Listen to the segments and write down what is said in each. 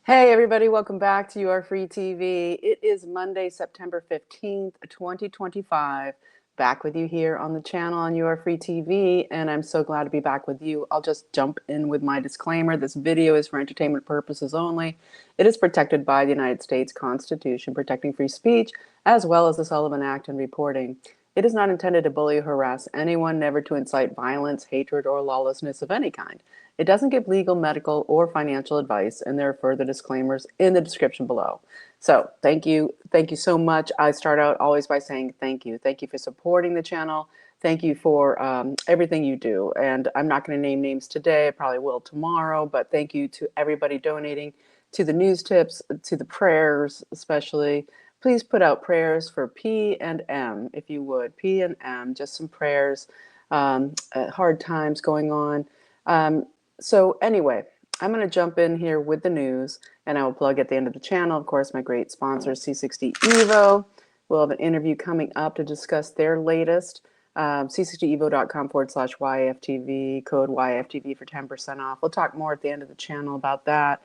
Hey everybody, welcome back to Your Free TV. It is Monday, September 15th, 2025. Back with you here on the channel on Your Free TV, and I'm so glad to be back with you. I'll just jump in with my disclaimer. This video is for entertainment purposes only. It is protected by the United States Constitution, protecting free speech, as well as the Sullivan Act and reporting. It is not intended to bully or harass anyone, never to incite violence, hatred, or lawlessness of any kind. It doesn't give legal, medical, or financial advice, and there are further disclaimers in the description below. So thank you. Thank you so much. I start out always by saying thank you. Thank you for supporting the channel. Thank you for everything you do. And I'm not going to name names today. I probably will tomorrow. But thank you to everybody donating, to the news tips, to the prayers especially. Please put out prayers for P and M, if you would. P and M, just some prayers. Hard times going on. So anyway, I'm going to jump in here with the news, and I will plug at the end of the channel, of course, my great sponsor, C60 Evo. We'll have an interview coming up to discuss their latest. C60evo.com/YFTV, code YFTV for 10% off. We'll talk more at the end of the channel about that.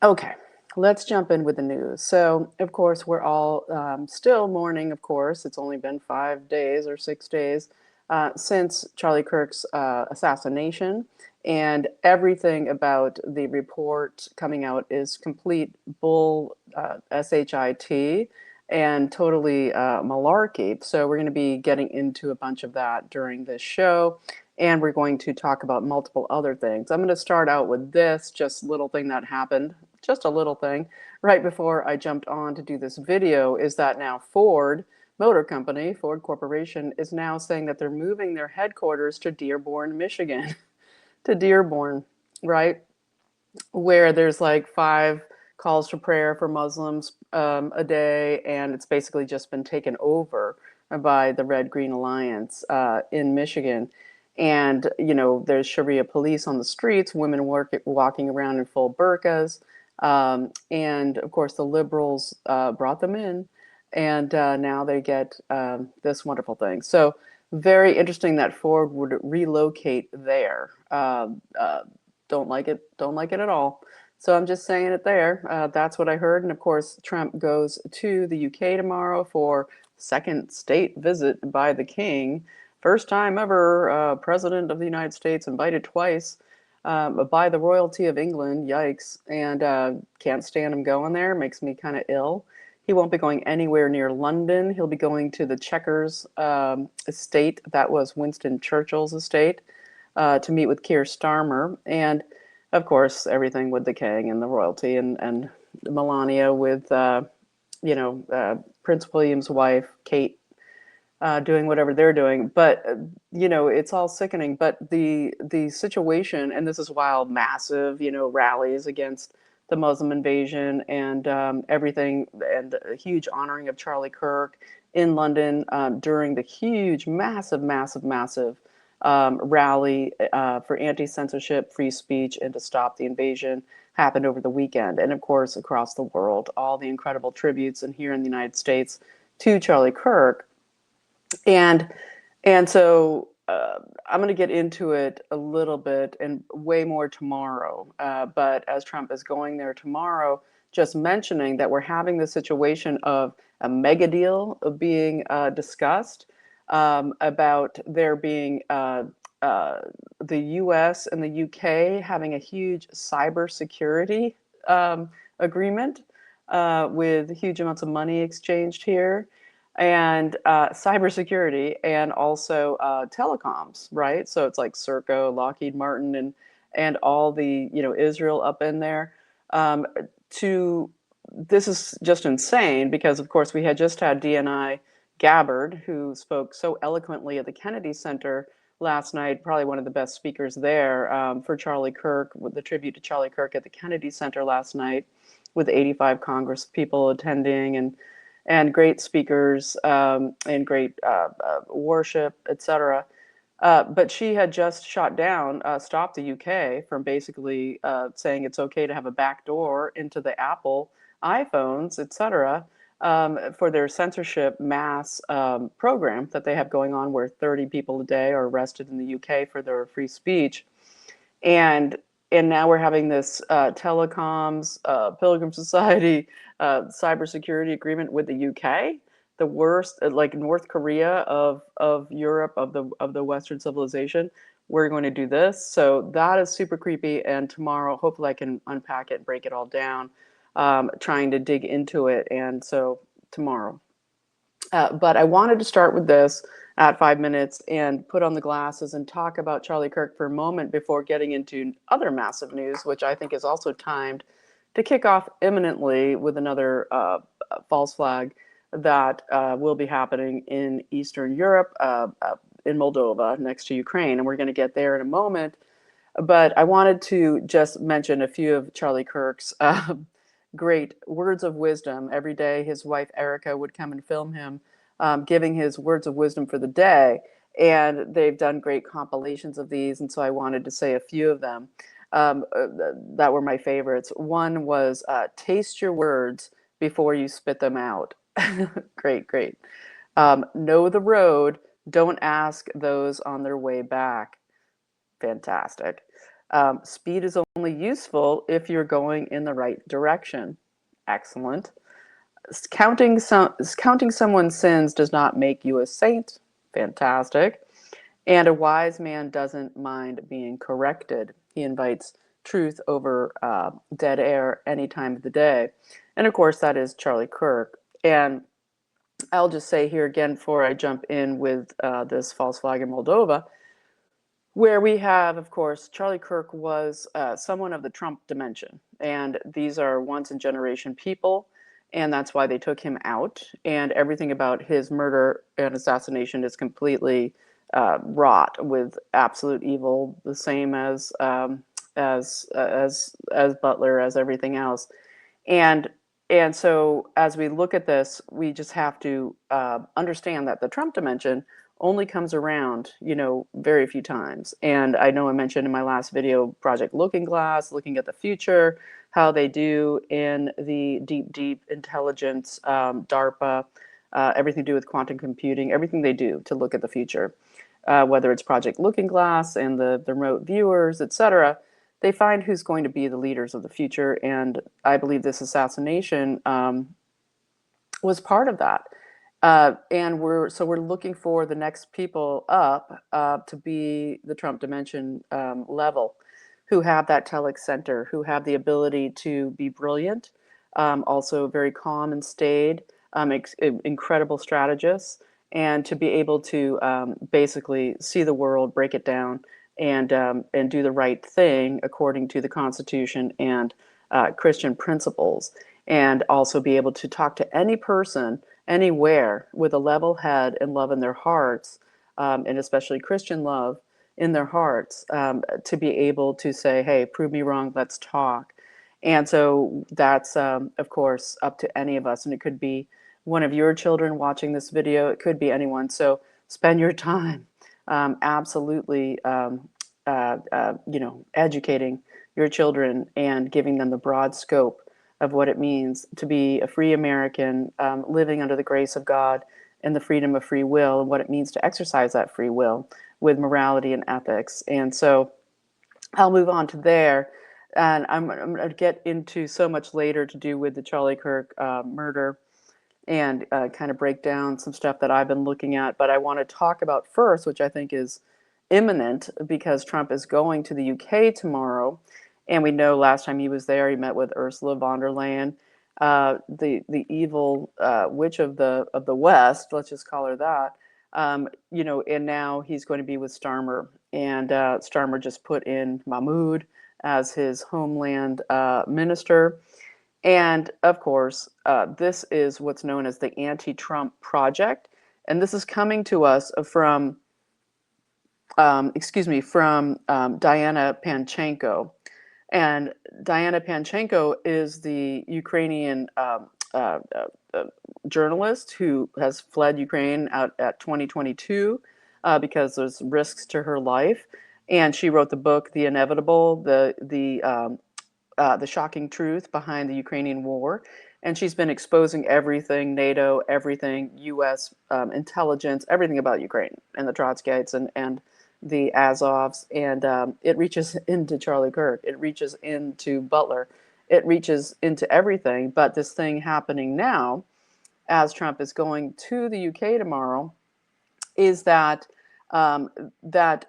Okay, let's jump in with the news. So, of course, we're all still mourning, of course. It's only been 5 days or 6 days since Charlie Kirk's assassination. And everything about the report coming out is complete bull, shit, and totally malarkey. So we're going to be getting into a bunch of that during this show. And we're going to talk about multiple other things. I'm going to start out with this just little thing that happened, just a little thing, right before I jumped on to do this video, is that now Ford Motor Company, Ford Corporation, is now saying that they're moving their headquarters to Dearborn, Michigan. To Dearborn, right? Where there's like 5 calls to prayer for Muslims a day, and it's basically just been taken over by the Red Green Alliance in Michigan. And, you know, there's Sharia police on the streets, women walking around in full burqas. And of course, the liberals brought them in, and now they get this wonderful thing. So, very interesting that Ford would relocate there. Don't like it. Don't like it at all. So I'm just saying it there. That's what I heard. And of course, Trump goes to the UK tomorrow for second state visit by the King. First time ever, President of the United States invited twice by the royalty of England. Yikes. And can't stand him going there. Makes me kind of ill. He won't be going anywhere near London. He'll be going to the Chequers estate. That was Winston Churchill's estate to meet with Keir Starmer. And, of course, everything with the king and the royalty and Melania with, Prince William's wife, Kate, doing whatever they're doing. But, it's all sickening. But the situation, and this is while massive, rallies against the Muslim invasion and everything, and a huge honoring of Charlie Kirk in London during the huge, massive rally for anti-censorship, free speech, and to stop the invasion happened over the weekend. And of course, across the world, all the incredible tributes, and here in the United States, to Charlie Kirk. And so I'm going to get into it a little bit and way more tomorrow. But as Trump is going there tomorrow, just mentioning that we're having the situation of a mega deal being discussed about there being the US and the UK having a huge cybersecurity agreement with huge amounts of money exchanged here, and cybersecurity, and also telecoms, right? So it's like Serco, Lockheed Martin, and all the Israel up in there. This is just insane because of course we had just had DNI Gabbard, who spoke so eloquently at the Kennedy Center last night, probably one of the best speakers there for Charlie Kirk, with the tribute to Charlie Kirk at the Kennedy Center last night, with 85 Congress people attending, and great speakers and great worship, etc. But she had just stopped the UK from basically saying it's okay to have a backdoor into the Apple iPhones, etc., for their censorship mass program that they have going on, where 30 people a day are arrested in the UK for their free speech. And and now we're having this telecoms, Pilgrim Society, cybersecurity agreement with the UK, the worst, like North Korea of Europe, of the Western civilization. We're going to do this, so that is super creepy. And tomorrow, hopefully, I can unpack it and break it all down, trying to dig into it. And so tomorrow. But I wanted to start with this at 5 minutes and put on the glasses and talk about Charlie Kirk for a moment before getting into other massive news, which I think is also timed to kick off imminently with another false flag that will be happening in Eastern Europe, in Moldova, next to Ukraine. And we're going to get there in a moment. But I wanted to just mention a few of Charlie Kirk's great words of wisdom. Every day, his wife Erica would come and film him giving his words of wisdom for the day. And they've done great compilations of these. And so I wanted to say a few of them that were my favorites. One was taste your words before you spit them out. Great, great. Know the road. Don't ask those on their way back. Fantastic. Speed is only useful if you're going in the right direction. Excellent. Counting someone's sins does not make you a saint. Fantastic. And a wise man doesn't mind being corrected. He invites truth over dead air any time of the day. And of course, that is Charlie Kirk. And I'll just say here again before I jump in with this false flag in Moldova, where we have, of course, Charlie Kirk was someone of the Trump dimension. And these are once-in-generation people, and that's why they took him out. And everything about his murder and assassination is completely wrought with absolute evil, the same as Butler, as everything else. And so as we look at this, we just have to understand that the Trump dimension only comes around, very few times. And I know I mentioned in my last video, Project Looking Glass, looking at the future, how they do in the deep intelligence, DARPA, everything to do with quantum computing, everything they do to look at the future, whether it's Project Looking Glass and the remote viewers, etc. They find who's going to be the leaders of the future. And I believe this assassination was part of that. And we're looking for the next people up to be the Trump dimension level, who have that telex center, who have the ability to be brilliant, also very calm and staid, incredible strategists, and to be able to basically see the world, break it down, and do the right thing according to the Constitution and Christian principles, and also be able to talk to any person anywhere with a level head and love in their hearts, and especially Christian love in their hearts, to be able to say, hey, prove me wrong, let's talk. And so that's, of course, up to any of us. And it could be one of your children watching this video. It could be anyone. So spend your time absolutely, educating your children and giving them the broad scope of what it means to be a free American, living under the grace of God and the freedom of free will, and what it means to exercise that free will with morality and ethics. And so I'll move on to there. And I'm going to get into so much later to do with the Charlie Kirk murder, and kind of break down some stuff that I've been looking at. But I want to talk about first, which I think is imminent, because Trump is going to the UK tomorrow. And we know last time he was there, he met with Ursula von der Leyen, the evil witch of the West, let's just call her that. And now he's going to be with Starmer. And Starmer just put in Mahmoud as his homeland minister. And of course, this is what's known as the anti-Trump project. And this is coming to us from, Diana Panchenko. And Diana Panchenko is the Ukrainian journalist who has fled Ukraine out at 2022 because there's risks to her life. And she wrote the book, The Inevitable, the shocking truth behind the Ukrainian war. And she's been exposing everything, NATO, everything, U.S. Intelligence, everything about Ukraine and the Trotskyites and the Azovs, and it reaches into Charlie Kirk. It reaches into Butler. It reaches into everything. But this thing happening now, as Trump is going to the UK tomorrow, is that um, that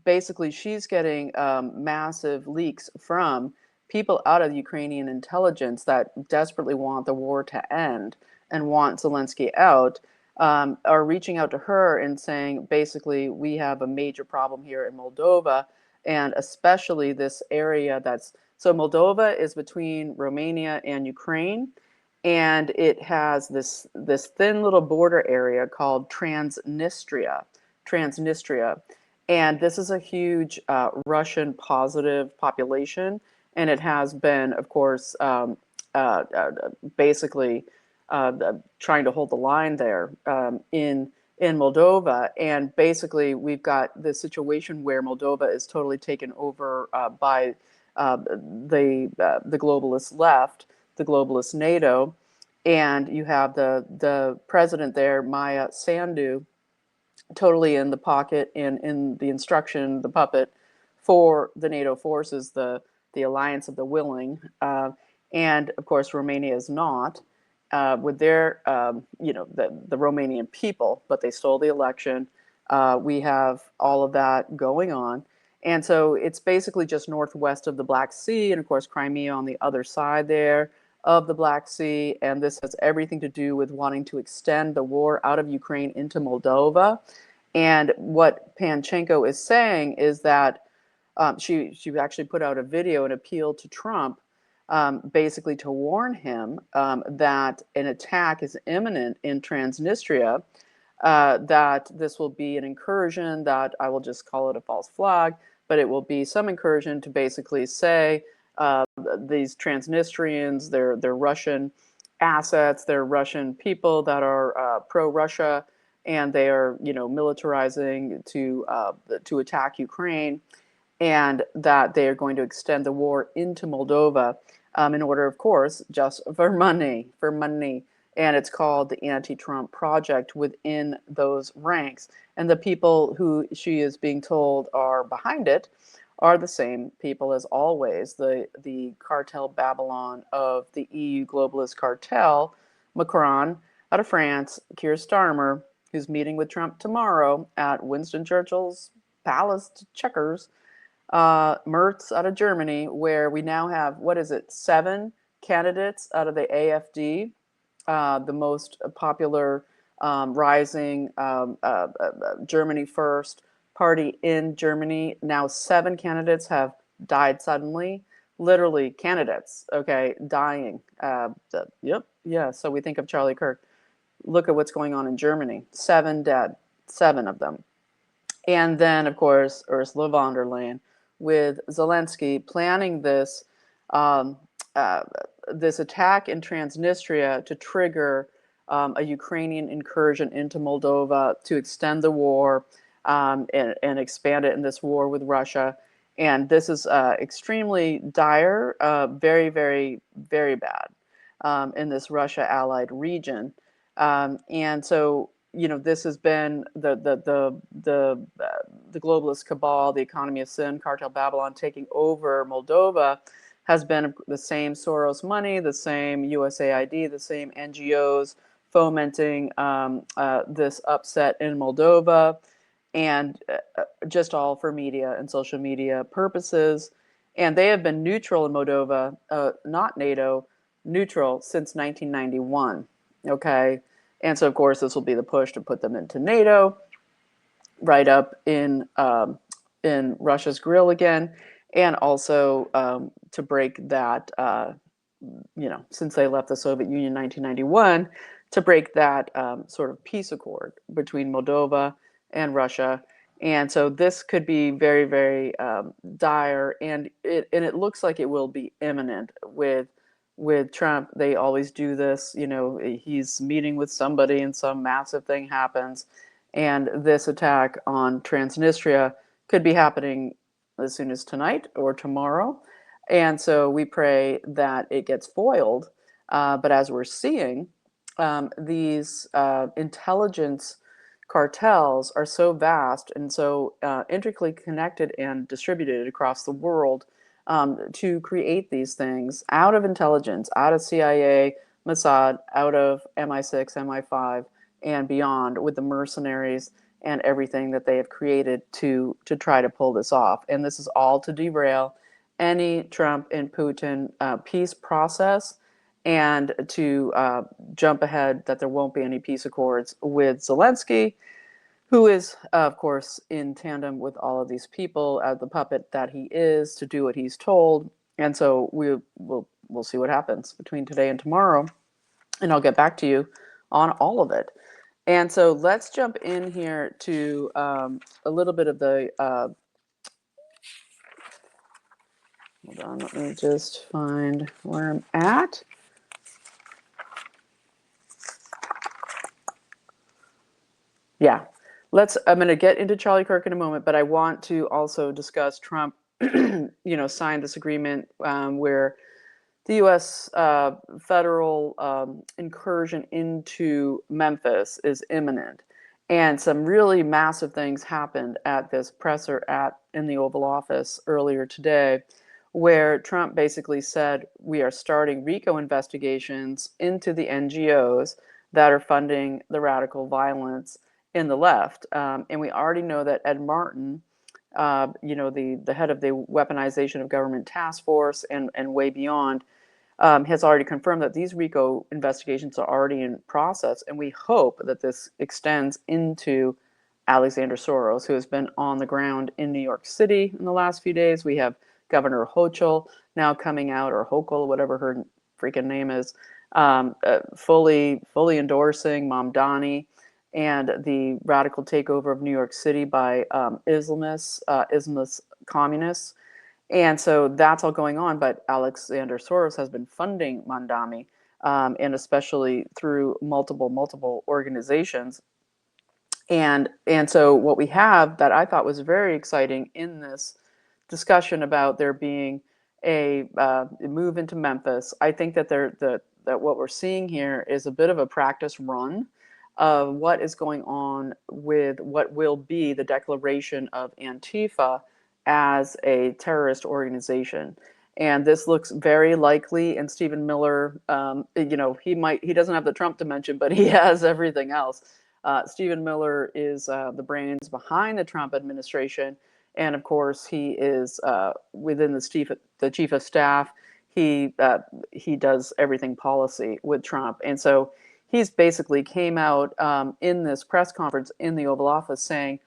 basically she's getting massive leaks from people out of Ukrainian intelligence that desperately want the war to end and want Zelensky out, are reaching out to her and saying, basically, we have a major problem here in Moldova, and especially this area that's so Moldova is between Romania and Ukraine, and it has this thin little border area called Transnistria, and this is a huge Russian positive population, and it has been, of course, basically trying to hold the line there in Moldova, and basically we've got this situation where Moldova is totally taken over by the globalist left, the globalist NATO, and you have the president there, Maya Sandu, totally in the pocket and in the instruction, the puppet for the NATO forces, the alliance of the willing, and of course Romania is not. With their, the Romanian people, but they stole the election. We have all of that going on. And so it's basically just northwest of the Black Sea, and of course, Crimea on the other side there of the Black Sea. And this has everything to do with wanting to extend the war out of Ukraine into Moldova. And what Panchenko is saying is that she actually put out a video, an appeal to Trump, basically to warn him that an attack is imminent in Transnistria, that this will be an incursion, that I will just call it a false flag, but it will be some incursion to basically say these Transnistrians, they're Russian assets, they're Russian people that are pro-Russia, and they are, militarizing to attack Ukraine, and that they are going to extend the war into Moldova in order, of course, just for money, And it's called the Anti-Trump Project within those ranks. And the people who she is being told are behind it are the same people as always. The cartel Babylon of the EU globalist cartel, Macron out of France, Keir Starmer, who's meeting with Trump tomorrow at Winston Churchill's Palace Checkers, Merz out of Germany, where we now have, 7 candidates out of the AfD, the most popular rising Germany First party in Germany. Now 7 candidates have died suddenly, literally candidates, okay, dying. So we think of Charlie Kirk. Look at what's going on in Germany. 7 dead, 7 of them. And then, of course, Ursula von der Leyen with Zelensky planning this this attack in Transnistria to trigger a Ukrainian incursion into Moldova to extend the war and expand it in this war with Russia. And this is extremely dire, very, very, very bad in this Russia-allied region. And so, this has been the globalist cabal, the economy of sin, cartel Babylon taking over Moldova, has been the same Soros money, the same USAID, the same NGOs fomenting this upset in Moldova, and just all for media and social media purposes. And they have been neutral in Moldova, not NATO, neutral since 1991. Okay. And so, of course, this will be the push to put them into NATO, right up in Russia's grill again, and also to break that, since they left the Soviet Union in 1991, to break that sort of peace accord between Moldova and Russia. And so this could be very, very dire, and it looks like it will be imminent with Trump. They always do this, he's meeting with somebody and some massive thing happens. And this attack on Transnistria could be happening as soon as tonight or tomorrow. And so we pray that it gets foiled. But as we're seeing, these intelligence cartels are so vast and so intricately connected and distributed across the world to create these things out of intelligence, out of CIA, Mossad, out of MI6, MI5, and beyond, with the mercenaries and everything that they have created to try to pull this off. And this is all to derail any Trump and Putin peace process, and to jump ahead that there won't be any peace accords with Zelensky, who is, of course, in tandem with all of these people as the puppet that he is to do what he's told. And so we'll see what happens between today and tomorrow, and I'll get back to you on all of it. And so let's jump in here to a little bit of the, hold on, let me just find where I'm at. Yeah, I'm going to get into Charlie Kirk in a moment, but I want to also discuss Trump, signed this agreement where the U.S. Federal incursion into Memphis is imminent. And some really massive things happened at this presser in the Oval Office earlier today, where Trump basically said, we are starting RICO investigations into the NGOs that are funding the radical violence in the left. And we already know that Ed Martin, the head of the weaponization of government task force and way beyond, has already confirmed that these RICO investigations are already in process. And we hope that this extends into Alexander Soros, who has been on the ground in New York City in the last few days. We have Governor Hochul now coming out, or Hochul, whatever her freaking name is, fully endorsing Mamdani and the radical takeover of New York City by Islamist communists. And so that's all going on, but Alexander Soros has been funding Mamdani, and especially through multiple organizations. And so what we have that I thought was very exciting in this discussion about there being a move into Memphis, I think that that what we're seeing here is a bit of a practice run of what is going on with what will be the declaration of Antifa as a terrorist organization. And this looks very likely, and Stephen Miller, he doesn't have the Trump dimension, but he has everything else. Stephen Miller is the brains behind the Trump administration. And of course, he is within the chief of staff. He does everything policy with Trump. And so he's basically came out in this press conference in the Oval Office saying,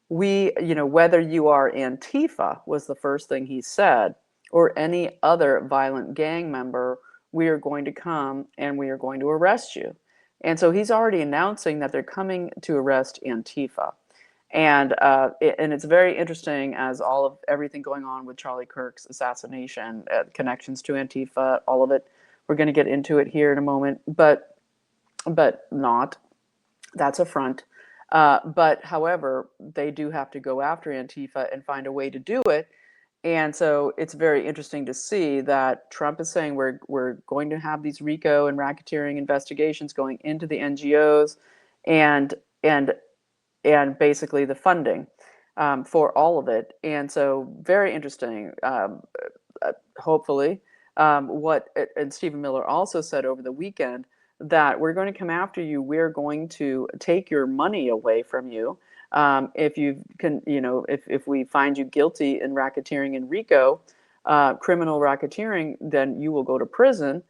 whether you are Antifa, was the first thing he said, or any other violent gang member, we are going to come and we are going to arrest you. And so he's already announcing that they're coming to arrest Antifa. And it's very interesting, as all of everything going on with Charlie Kirk's assassination, connections to Antifa, all of it. We're going to get into it here in a moment, but not. That's a front. But however, they do have to go after Antifa and find a way to do it. And so it's very interesting to see that Trump is saying we're going to have these RICO and racketeering investigations going into the NGOs, and basically the funding for all of it. And so very interesting. Hopefully, and Stephen Miller also said over the weekend that we're going to come after you. We're going to take your money away from you. If you can, if we find you guilty in racketeering and RICO, criminal racketeering, then you will go to prison.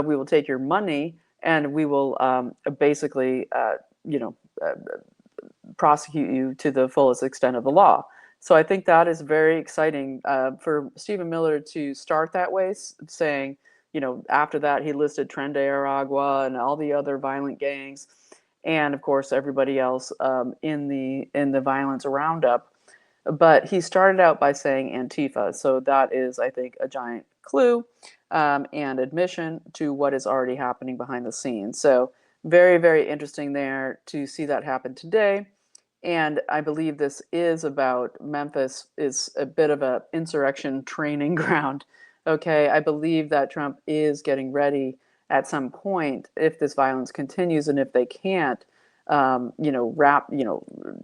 We will take your money, and we will basically, prosecute you to the fullest extent of the law. So I think that is very exciting for Stephen Miller to start that way, saying, after that he listed Tren de Aragua and all the other violent gangs, and of course everybody else in the violence roundup. But he started out by saying Antifa, so that is, I think, a giant clue and admission to what is already happening behind the scenes. So very, very interesting there to see that happen today. And I believe this is about Memphis is a bit of an insurrection training ground. Okay, I believe that Trump is getting ready at some point, if this violence continues and if they can't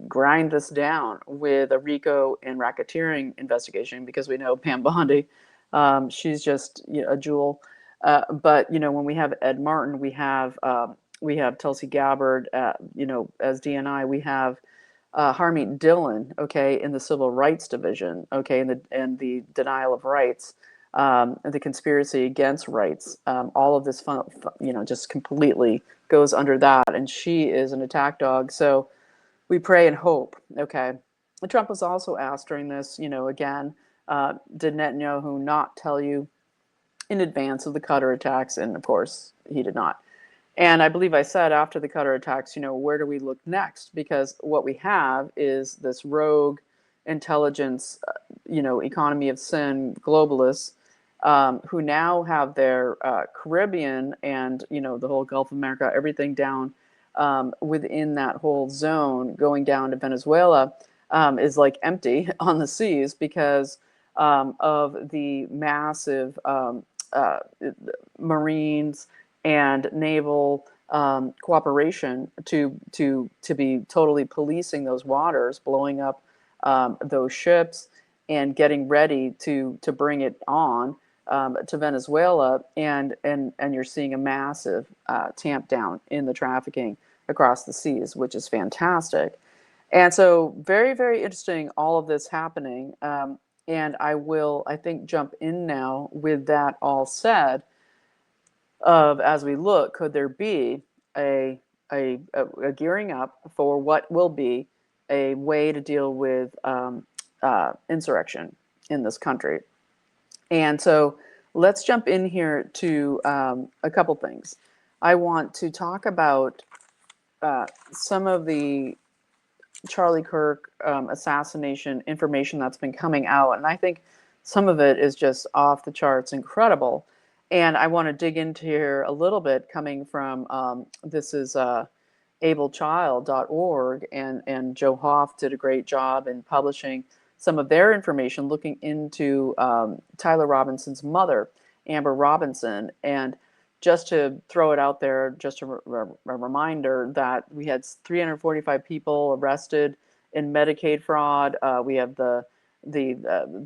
grind this down with a RICO and racketeering investigation, because we know Pam Bondi, she's just a jewel. But when we have Ed Martin, we have Tulsi Gabbard, as DNI. We have Harmeet Dillon, okay, in the Civil Rights Division, okay, and the denial of rights, the conspiracy against rights. All of this, just completely goes under that, and she is an attack dog. So we pray and hope, okay. And Trump was also asked during this, again, did Netanyahu not tell you in advance of the Qatar attacks? And of course, he did not. And I believe I said after the Qatar attacks, where do we look next? Because what we have is this rogue intelligence, economy of sin globalists, who now have their Caribbean and, the whole Gulf of America, everything down within that whole zone, going down to Venezuela, is like empty on the seas because of the massive Marines and naval cooperation to be totally policing those waters, blowing up those ships, and getting ready to bring it on to Venezuela, and you're seeing a massive tamp down in the trafficking across the seas, which is fantastic. And so very, very interesting, all of this happening. And I will, I think, jump in now with that all said, as we look, could there be a gearing up for what will be a way to deal with insurrection in this country? And so let's jump in here to a couple things. I want to talk about some of the Charlie Kirk assassination information that's been coming out. And I think some of it is just off the charts incredible. And I want to dig into here a little bit, coming from, this is ablechild.org, and Joe Hoff did a great job in publishing some of their information, looking into Tyler Robinson's mother, Amber Robinson. And just to throw it out there, just a reminder that we had 345 people arrested in Medicaid fraud. We have the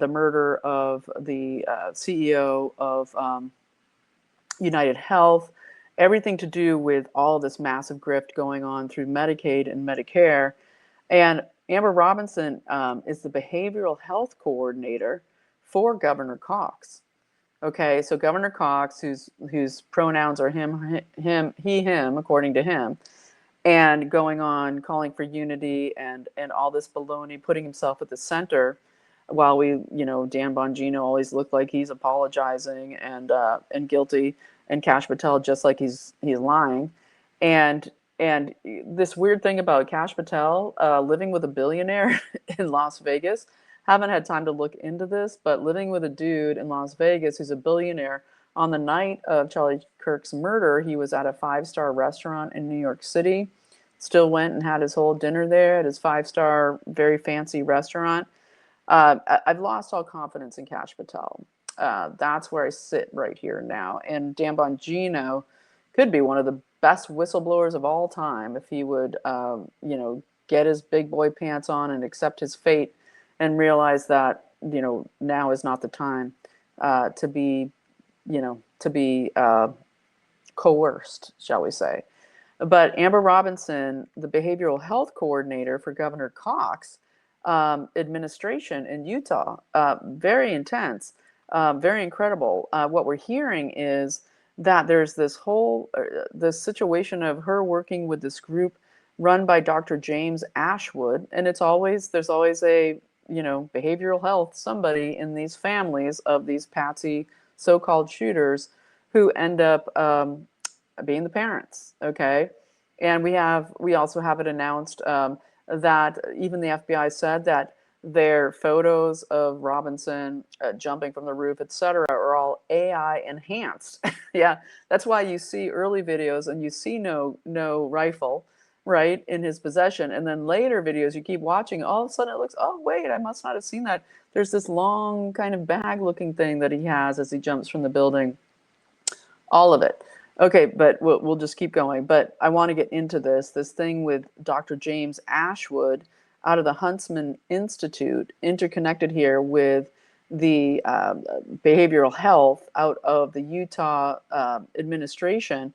murder of the CEO of United Health, everything to do with all this massive grift going on through Medicaid and Medicare. And Amber Robinson is the behavioral health coordinator for Governor Cox. Okay, so Governor Cox, whose pronouns are him, he, him, according to him, and going on calling for unity and all this baloney, putting himself at the center, while we, Dan Bongino always looked like he's apologizing and guilty, and Kash Patel just like he's lying, and this weird thing about Kash Patel living with a billionaire in Las Vegas. Haven't had time to look into this, but living with a dude in Las Vegas who's a billionaire. On the night of Charlie Kirk's murder, he was at a 5-star restaurant in New York City. Still went and had his whole dinner there at his 5-star, very fancy restaurant. I've lost all confidence in Kash Patel. That's where I sit right here now. And Dan Bongino could be one of the best whistleblowers of all time if he would, get his big boy pants on and accept his fate, and realize that, now is not the time to be coerced, shall we say. But Amber Robinson, the behavioral health coordinator for Governor Cox administration in Utah, very intense, very incredible. What we're hearing is that there's this whole this situation of her working with this group run by Dr. James Ashwood, and there's always a behavioral health somebody in these families of these patsy so-called shooters who end up being the parents. Okay, and we also have it announced that even the FBI said that their photos of Robinson jumping from the roof, etc., are all AI enhanced. Yeah, that's why you see early videos and you see no rifle, right, in his possession, and then later videos you keep watching, all of a sudden it looks, oh wait, I must not have seen that. There's this long kind of bag looking thing that he has as he jumps from the building. All of it. Okay, but we'll just keep going. But I want to get into this thing with Dr. James Ashwood out of the Huntsman Institute, interconnected here with the behavioral health out of the Utah administration.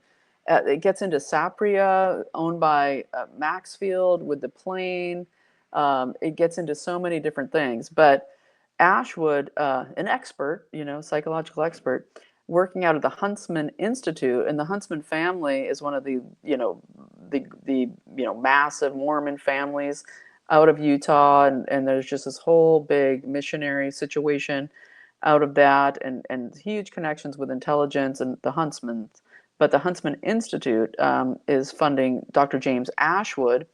It gets into Saprea, owned by Maxfield with the plane. It gets into so many different things. But Ashwood, an expert, psychological expert, working out of the Huntsman Institute, and the Huntsman family is one of the massive Mormon families out of Utah, and there's just this whole big missionary situation out of that, and huge connections with intelligence and the Huntsmans. But the Huntsman Institute is funding Dr. James Ashwood.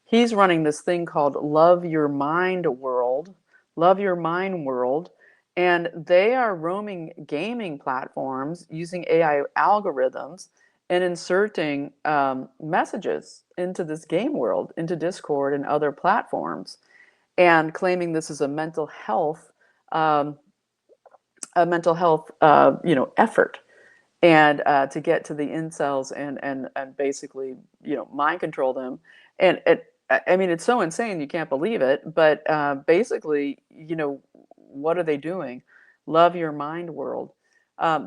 He's running this thing called Love Your Mind World, Love Your Mind World, and they are roaming gaming platforms using AI algorithms and inserting messages into this game world, into Discord and other platforms, and claiming this is um, a mental health, effort, and to get to the incels and basically, mind control them. And I mean, it's so insane you can't believe it. But basically, what are they doing? Love Your Mind World.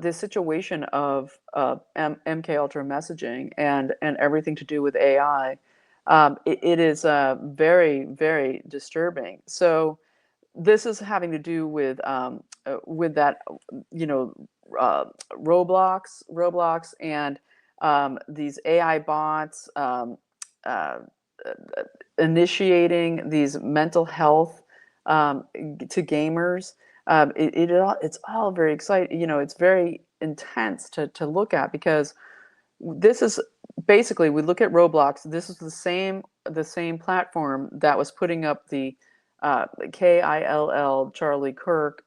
This situation of MK Ultra messaging and everything to do with AI, it is very, very disturbing. So this is having to do with that, you know, Roblox, and these AI bots uh, initiating these mental health to gamers. It's all very exciting. It's very intense to look at, because this is basically, we look at Roblox. This is the same platform that was putting up the KILL Charlie Kirk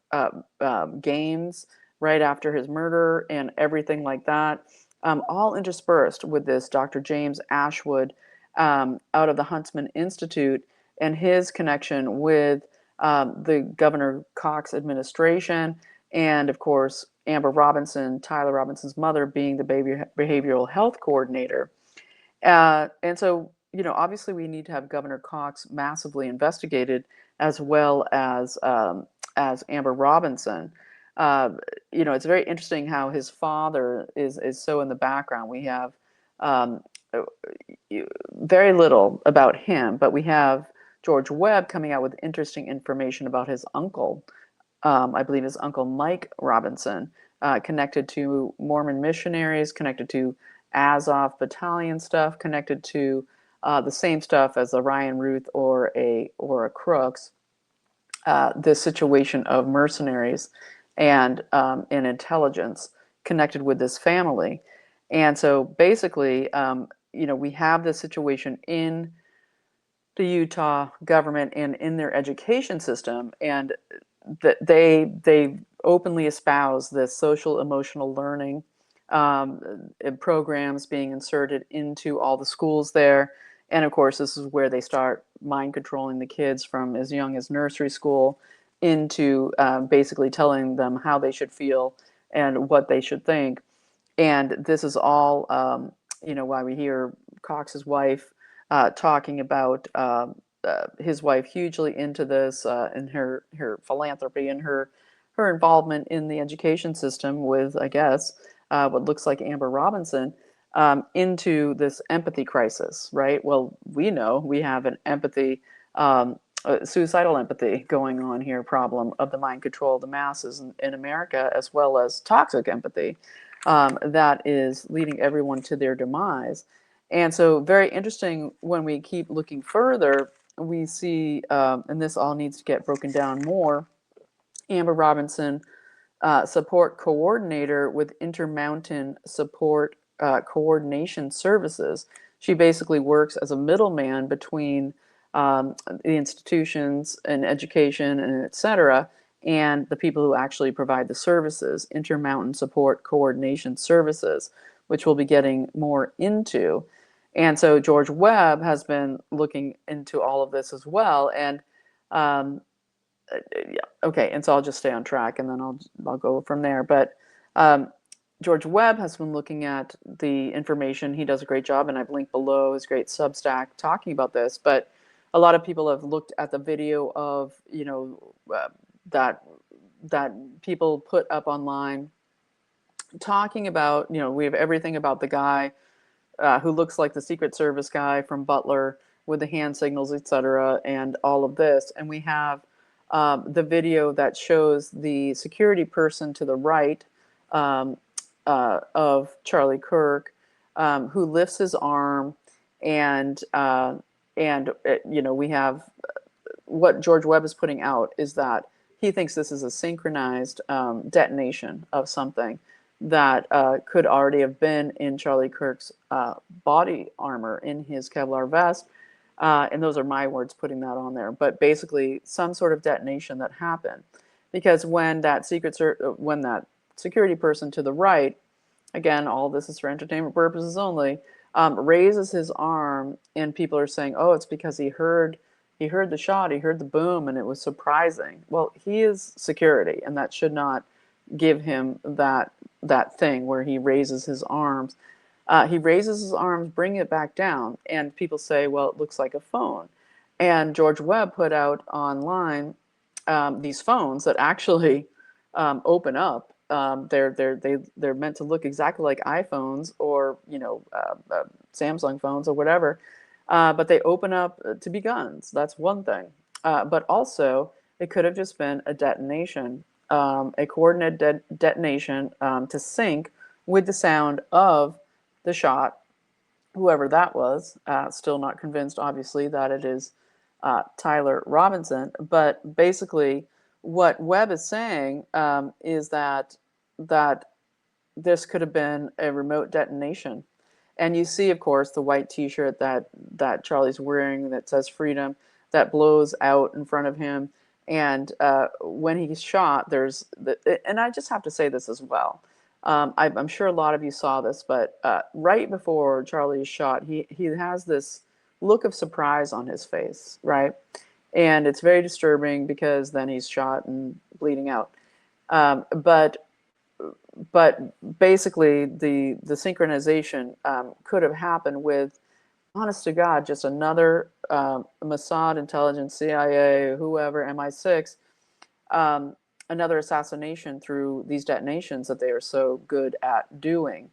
games right after his murder and everything like that, all interspersed with this Dr. James Ashwood out of the Huntsman Institute, and his connection with the Governor Cox administration, and of course Amber Robinson, Tyler Robinson's mother, being the behavioral health coordinator. And so, obviously we need to have Governor Cox massively investigated, as well as Amber Robinson. It's very interesting how his father is so in the background. We have um, uh, very little about him, but we have George Webb coming out with interesting information about his uncle. I believe his uncle Mike Robinson, connected to Mormon missionaries, connected to Azov battalion stuff, connected to the same stuff as a Ryan Ruth or a Crooks. This situation of mercenaries and intelligence connected with this family, and so basically, we have this situation in the Utah government and in their education system, and that they openly espouse this social emotional learning programs being inserted into all the schools there. And of course, this is where they start mind controlling the kids from as young as nursery school, into basically telling them how they should feel and what they should think. And this is all, why we hear Cox's wife talking about his wife hugely into this, and her philanthropy and her involvement in the education system with, I guess, what looks like Amber Robinson, into this empathy crisis, right? Well, we know we have an empathy, suicidal empathy going on here, problem of the mind control of the masses in America, as well as toxic empathy that is leading everyone to their demise. And so, very interesting, when we keep looking further, we see, and this all needs to get broken down more, Amber Robinson, support coordinator with Intermountain Support Coordination Services. She basically works as a middleman between the institutions and education and et cetera, and the people who actually provide the services, Intermountain Support Coordination Services, which we'll be getting more into. And so George Webb has been looking into all of this as well. And yeah, okay, and so I'll just stay on track, and then I'll go from there. But um, George Webb has been looking at the information. He does a great job, and I've linked below his great Substack talking about this. But a lot of people have looked at the video of, that that people put up online talking about, we have everything about the guy who looks like the Secret Service guy from Butler with the hand signals, etc., and all of this. And we have the video that shows the security person to the right um, of Charlie Kirk, who lifts his arm, and we have what George Webb is putting out is that he thinks this is a synchronized detonation of something that could already have been in Charlie Kirk's body armor in his Kevlar vest. And those are my words putting that on there. But basically, some sort of detonation that happened. Because when that security person to the right, again, all this is for entertainment purposes only, raises his arm, and people are saying, "Oh, it's because he heard the shot, he heard the boom, and it was surprising." Well, he is security, and that should not give him that thing where he raises his arms. He raises his arms, bring it back down, and people say, "Well, it looks like a phone." And George Webb put out online these phones that actually open up. They're meant to look exactly like iPhones or Samsung phones or whatever, but they open up to be guns. That's one thing. But also, it could have just been a detonation, a coordinated detonation to sync with the sound of the shot, whoever that was. Still not convinced, obviously, that it is Tyler Robinson. But basically, what Webb is saying is that this could have been a remote detonation. And you see, of course, the white T-shirt that Charlie's wearing that says "Freedom" that blows out in front of him. And when he's shot, and I just have to say this as well. I'm sure a lot of you saw this, but right before Charlie is shot, he has this look of surprise on his face, right? And it's very disturbing because then he's shot and bleeding out. But basically, the synchronization could have happened with, honest to God, just another Mossad intelligence, CIA, whoever, MI6, another assassination through these detonations that they are so good at doing.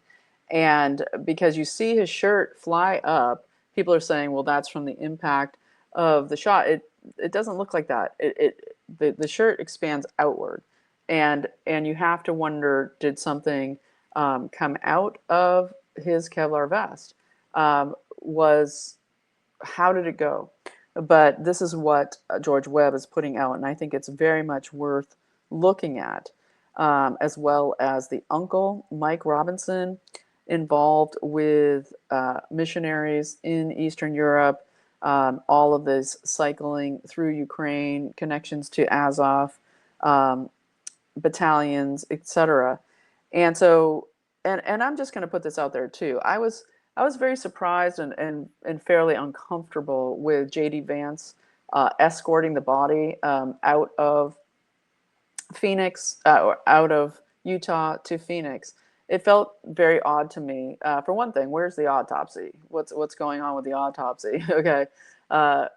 And because you see his shirt fly up, people are saying, well, that's from the impact of the shot. It doesn't look like that. The shirt expands outward, and you have to wonder, did something come out of his Kevlar vest? How did it go? But this is what George Webb is putting out, and I think it's very much worth looking at, as well as the uncle, Mike Robinson, involved with missionaries in Eastern Europe, all of this cycling through Ukraine, connections to Azov, battalions, etc. And so, and I'm just going to put this out there too. I was very surprised and fairly uncomfortable with J.D. Vance escorting the body out of Phoenix, or out of Utah to Phoenix. It felt very odd to me. For one thing, where's the autopsy? What's going on with the autopsy? Okay,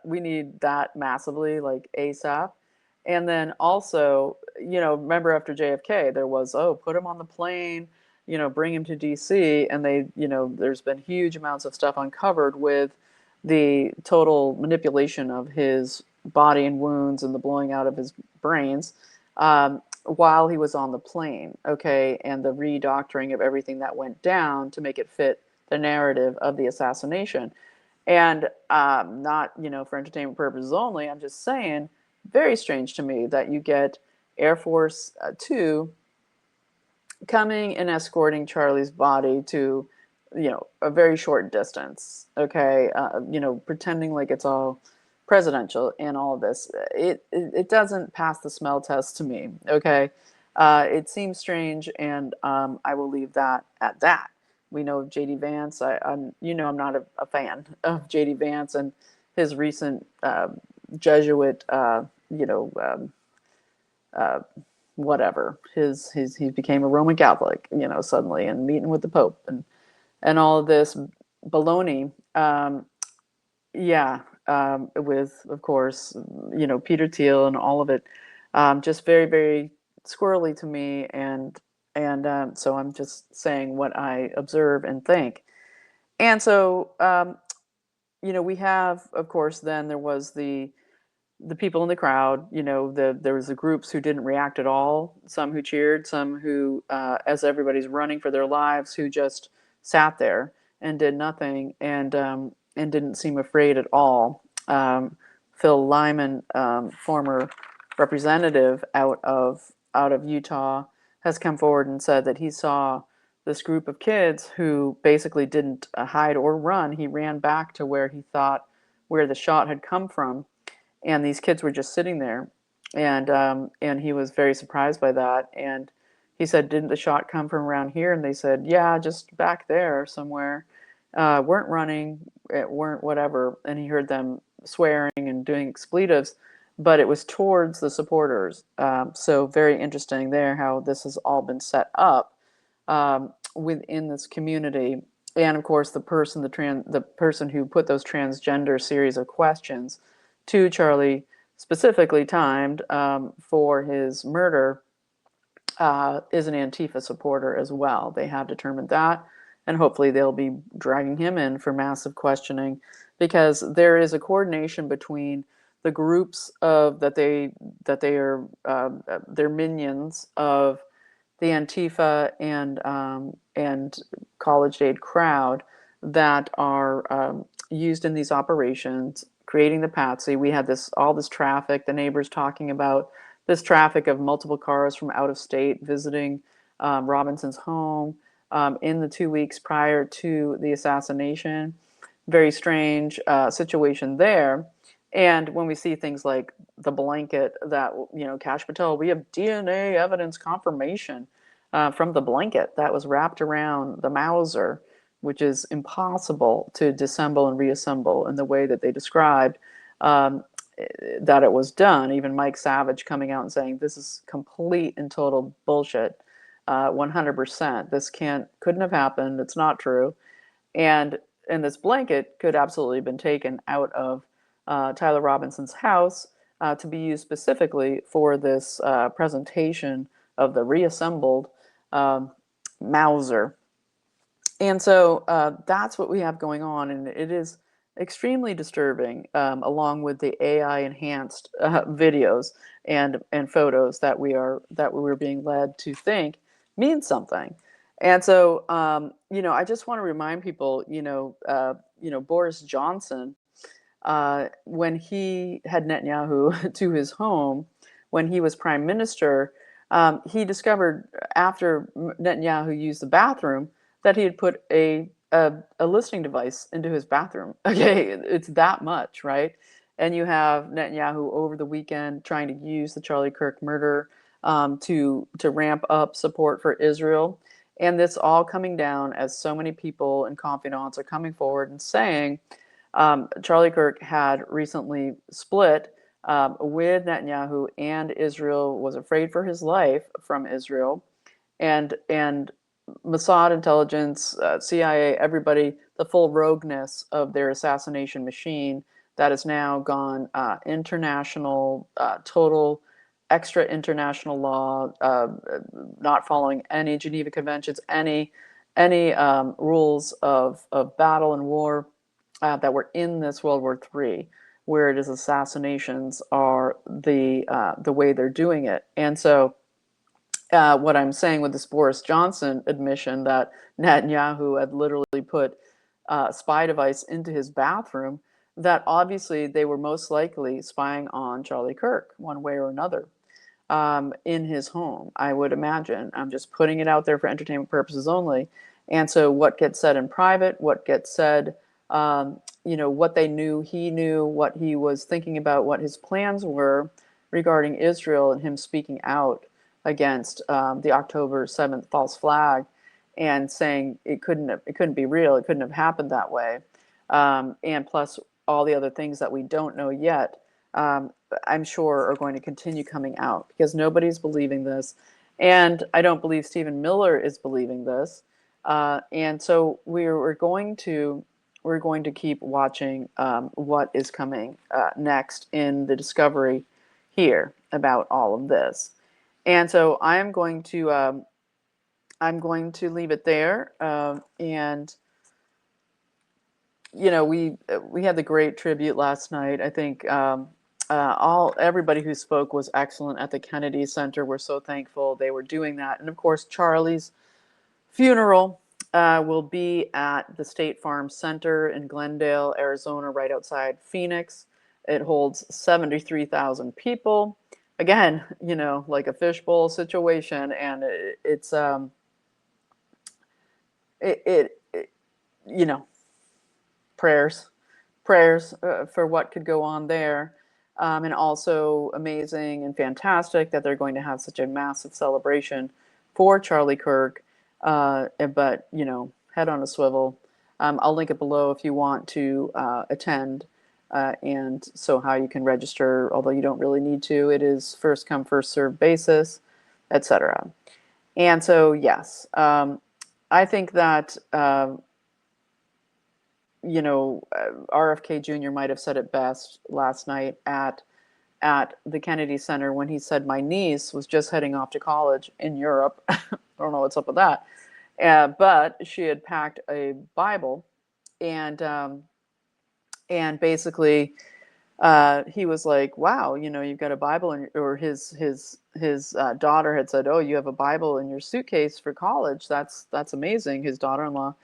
we need that massively, like ASAP. And then also, remember after JFK, there was, put him on the plane, bring him to DC, and there's been huge amounts of stuff uncovered with the total manipulation of his body and wounds and the blowing out of his brains while he was on the plane, okay, and the redoctoring of everything that went down to make it fit the narrative of the assassination. And not, for entertainment purposes only, I'm just saying, very strange to me that you get Air Force Two coming and escorting Charlie's body to, a very short distance, okay, pretending like it's all presidential and all of this. It doesn't pass the smell test to me, okay? It seems strange, and I will leave that at that. We know J.D. Vance. I'm not a fan of J.D. Vance and his recent Jesuit, whatever. He became a Roman Catholic, suddenly, and meeting with the Pope and all of this baloney. Yeah, with, of course, Peter Thiel and all of it, just very, very squirrely to me, and so I'm just saying what I observe and think. And so, we have, of course, then there was the people in the crowd, there was the groups who didn't react at all, some who cheered, some who, as everybody's running for their lives, who just sat there and did nothing and didn't seem afraid at all. Phil Lyman, former representative out of Utah, has come forward and said that he saw this group of kids who basically didn't hide or run. He ran back to where he thought where the shot had come from, and these kids were just sitting there, and he was very surprised by that. And he said, "Didn't the shot come from around here?" And they said, "Yeah, just back there somewhere." Weren't running, weren't whatever. And he heard them swearing and doing expletives, but it was towards the supporters. So very interesting there how this has all been set up within this community. And of course, the person who put those transgender series of questions to Charlie, specifically timed for his murder, is an Antifa supporter as well. They have determined that, and hopefully they'll be dragging him in for massive questioning, because there is a coordination between the groups that they are they're minions of the Antifa and college aid crowd that are used in these operations, creating the patsy. We had all this traffic, the neighbors talking about this traffic of multiple cars from out of state visiting Robinson's home in the 2 weeks prior to the assassination. Very strange situation there. And when we see things like the blanket that, Kash Patel, we have DNA evidence confirmation from the blanket that was wrapped around the Mauser, which is impossible to disassemble and reassemble in the way that they described that it was done. Even Mike Savage coming out and saying this is complete and total bullshit, 100%. This couldn't have happened. It's not true. And this blanket could absolutely have been taken out of Tyler Robinson's house to be used specifically for this presentation of the reassembled Mauser. And so that's what we have going on, and it is extremely disturbing, along with the AI enhanced videos and photos that we're being led to think mean something. And so I just want to remind people, Boris Johnson, when he had Netanyahu to his home when he was prime minister, he discovered after Netanyahu used the bathroom that he had put a listening device into his bathroom. Okay, it's that much, right? And you have Netanyahu over the weekend trying to use the Charlie Kirk murder to ramp up support for Israel. And this all coming down as so many people and confidants are coming forward and saying Charlie Kirk had recently split with Netanyahu, and Israel was afraid for his life from Israel. And Mossad intelligence, CIA, everybody, the full rogueness of their assassination machine that has now gone international, total extra international law, not following any Geneva Conventions, any rules of battle and war that were in this World War III, where it is assassinations are the way they're doing it. And so what I'm saying with this Boris Johnson admission that Netanyahu had literally put a spy device into his bathroom, that obviously they were most likely spying on Charlie Kirk one way or another in his home, I would imagine. I'm just putting it out there for entertainment purposes only. And so what gets said in private, what gets said, what they knew, he knew, what he was thinking about, what his plans were regarding Israel, and him speaking out against the October 7th false flag and saying it couldn't be real, it couldn't have happened that way, and plus all the other things that we don't know yet I'm sure, are going to continue coming out because nobody's believing this. And I don't believe Stephen Miller is believing this. And so we're going to keep watching what is coming next in the discovery here about all of this. And so I'm going to leave it there. And we had the great tribute last night. I think everybody who spoke was excellent at the Kennedy Center. We're so thankful they were doing that. And of course, Charlie's funeral will be at the State Farm Center in Glendale, Arizona, right outside Phoenix. It holds 73,000 people. Again, like a fishbowl situation, and it's prayers for what could go on there. And also amazing and fantastic that they're going to have such a massive celebration for Charlie Kirk. But, head on a swivel. I'll link it below if you want to attend. And so how you can register, although you don't really need to. It is first come, first served basis, etc. And so, yes, I think that RFK Jr. might have said it best last night at the Kennedy Center when he said, my niece was just heading off to college in Europe. I don't know what's up with that. But she had packed a Bible, and basically he was like, wow, you've got a Bible, or his daughter had said, oh, you have a Bible in your suitcase for college. That's amazing, his daughter-in-law.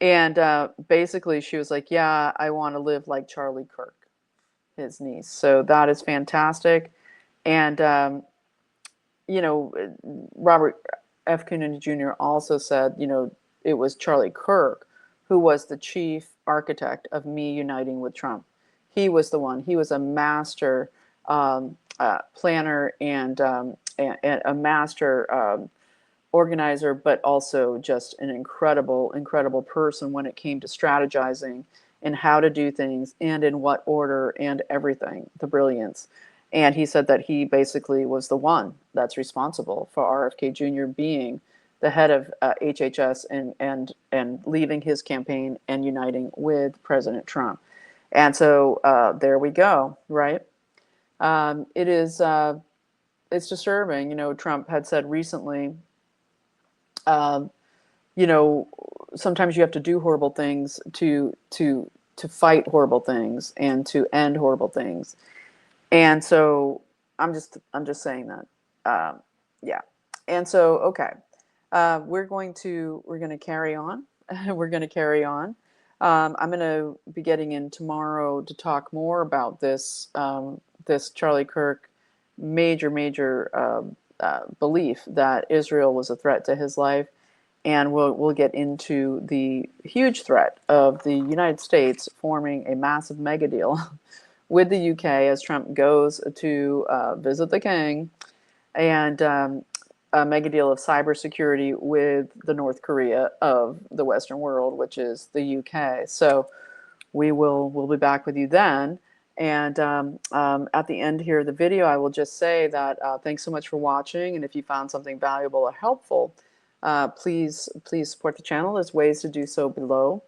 And basically she was like, yeah, I want to live like Charlie Kirk, his niece. So that is fantastic. And, Robert F. Kennedy Jr. also said, it was Charlie Kirk who was the chief architect of me uniting with Trump. He was the one. He was a master planner and a master organizer, but also just an incredible person when it came to strategizing and how to do things and in what order and everything, the brilliance. And he said that he basically was the one that's responsible for RFK Jr. being the head of HHS and leaving his campaign and uniting with President Trump. And so there we go, right? It's disturbing. Trump had said recently, sometimes you have to do horrible things to fight horrible things and to end horrible things. And so I'm just saying that. Yeah. And so, okay. We're going to carry on. We're going to carry on. I'm going to be getting in tomorrow to talk more about this Charlie Kirk major belief that Israel was a threat to his life. And we'll get into the huge threat of the United States forming a massive mega deal with the UK as Trump goes to visit the king, and a mega deal of cybersecurity with the North Korea of the Western world, which is the UK. So we'll be back with you then. And at the end here of the video, I will just say that thanks so much for watching. And if you found something valuable or helpful, please support the channel. There's ways to do so below.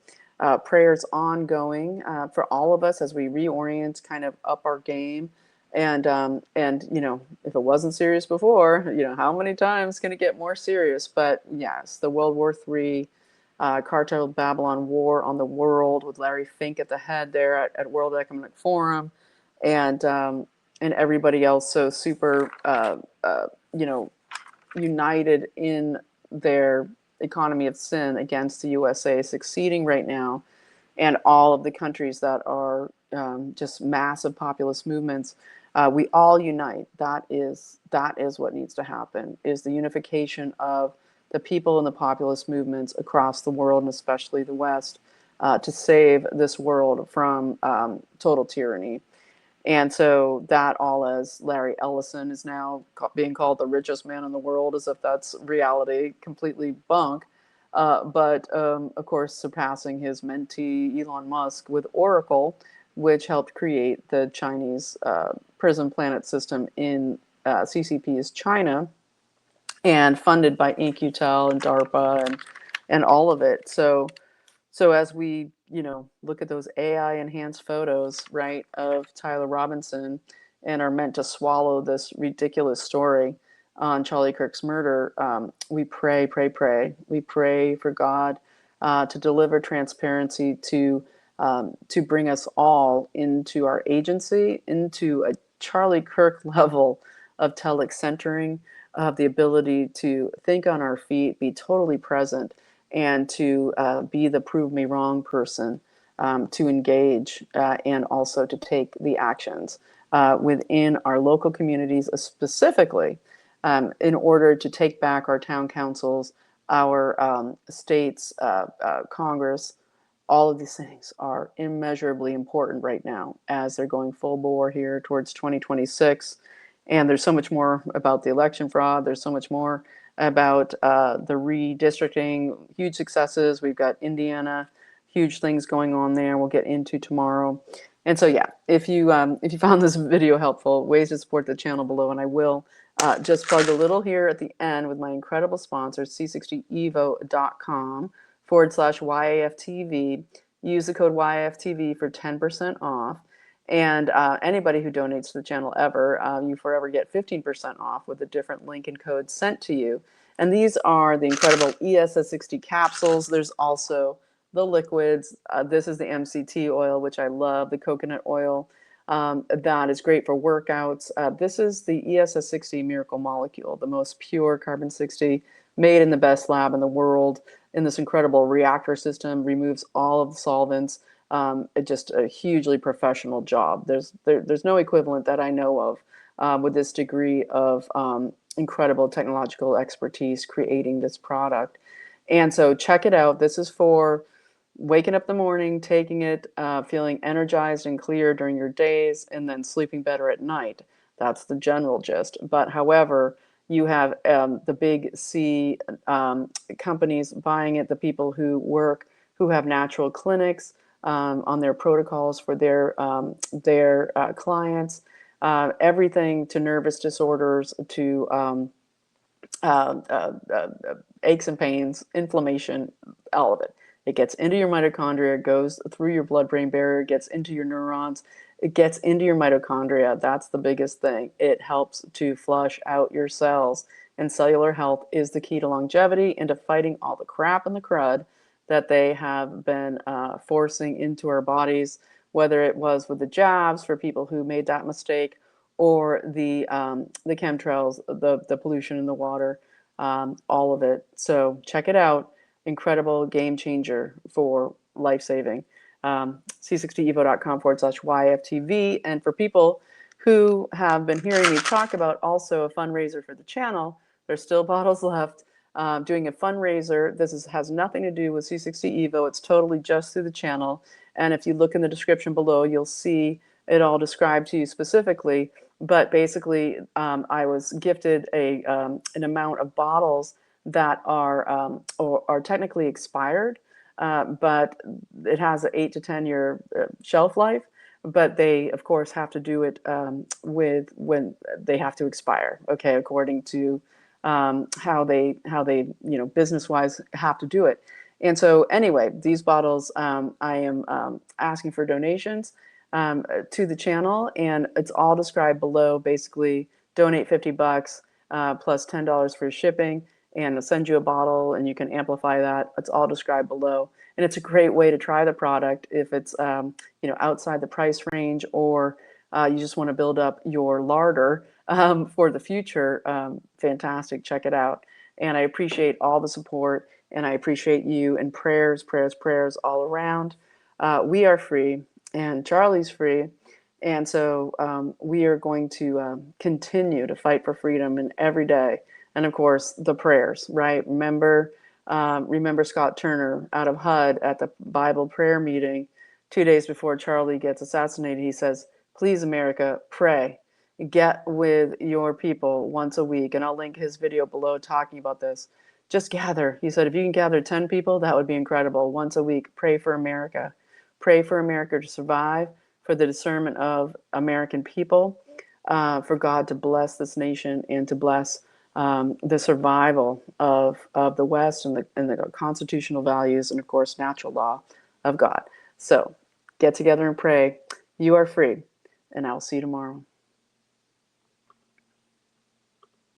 Prayers ongoing for all of us as we reorient, kind of up our game. And if it wasn't serious before, how many times can it get more serious? But yes, the World War III cartel Babylon war on the world with Larry Fink at the head there at World Economic Forum, and everybody else so super united in their economy of sin against the USA succeeding right now, and all of the countries that are just massive populist movements. We all unite. That is what needs to happen, is the unification of the people and the populist movements across the world, and especially the West, to save this world from total tyranny. And so that, all as Larry Ellison is now being called the richest man in the world, as if that's reality, completely bunk. But of course, surpassing his mentee Elon Musk with Oracle, which helped create the Chinese prison planet system in CCP's China, and funded by In-Q-Tel and DARPA and all of it. So as we, look at those AI enhanced photos, right, of Tyler Robinson, and are meant to swallow this ridiculous story on Charlie Kirk's murder, we pray, pray, pray. We pray for God to deliver transparency, to bring us all into our agency, into a Charlie Kirk level of telecentering, of the ability to think on our feet, be totally present, and to be the prove me wrong person, to engage and also to take the actions within our local communities, specifically in order to take back our town councils, our states, Congress. All of these things are immeasurably important right now as they're going full bore here towards 2026. And there's so much more about the election fraud. There's so much more about the redistricting, huge successes. We've got Indiana, huge things going on there. We'll get into tomorrow. And so, yeah, if you found this video helpful, ways to support the channel below, and I will just plug a little here at the end with my incredible sponsor, c60evo.com/YAFTV. Use the code YAFTV for 10% off. And anybody who donates to the channel ever, you forever get 15% off with a different link and code sent to you. And these are the incredible ESS60 capsules. There's also the liquids. This is the MCT oil, which I love, the coconut oil. That is great for workouts. This is the ESS60 miracle molecule, the most pure carbon 60, made in the best lab in the world, in this incredible reactor system, removes all of the solvents. Just a hugely professional job. There's no equivalent that I know of with this degree of incredible technological expertise creating this product. And so check it out. This is for waking up in the morning, taking it, feeling energized and clear during your days, and then sleeping better at night. That's the general gist. But however, you have the big C companies buying it, the people who have natural clinics, on their protocols for their clients, everything to nervous disorders, to aches and pains, inflammation, all of it. It gets into your mitochondria, goes through your blood-brain barrier, gets into your neurons, it gets into your mitochondria. That's the biggest thing. It helps to flush out your cells. And cellular health is the key to longevity and to fighting all the crap and the crud that they have been forcing into our bodies, whether it was with the jabs for people who made that mistake, or the chemtrails, the pollution in the water, all of it. So check it out. Incredible game changer for life-saving. c60evo.com/YFTV. And for people who have been hearing me talk about also a fundraiser for the channel, there's still bottles left. Doing a fundraiser. This has nothing to do with C60 Evo. It's totally just through the channel. And if you look in the description below, you'll see it all described to you specifically. But basically, I was gifted an amount of bottles that are technically expired, but it has an 8 to 10 year shelf life. But they, of course, have to do it with when they have to expire. Okay, according to how they business wise have to do it. And so anyway, these bottles, I am asking for donations to the channel, and it's all described below. Basically, donate $50 plus $10 for shipping, and I'll send you a bottle, and you can amplify that. It's all described below, and it's a great way to try the product if it's outside the price range, or you just want to build up your larder for the future. Fantastic, check it out. And I appreciate all the support, and I appreciate you, and prayers all around. We are free, and Charlie's free, and so we are going to continue to fight for freedom in every day. And of course, the prayers, right? Remember Scott Turner out of HUD at the Bible prayer meeting 2 days before Charlie gets assassinated. He says, "Please, America, pray. Get with your people once a week." And I'll link his video below talking about this. Just gather. He said, if you can gather 10 people, that would be incredible. Once a week, pray for America. Pray for America to survive, for the discernment of American people, for God to bless this nation and to bless the survival of the West and the constitutional values and, of course, natural law of God. So get together and pray. You are free, and I will see you tomorrow.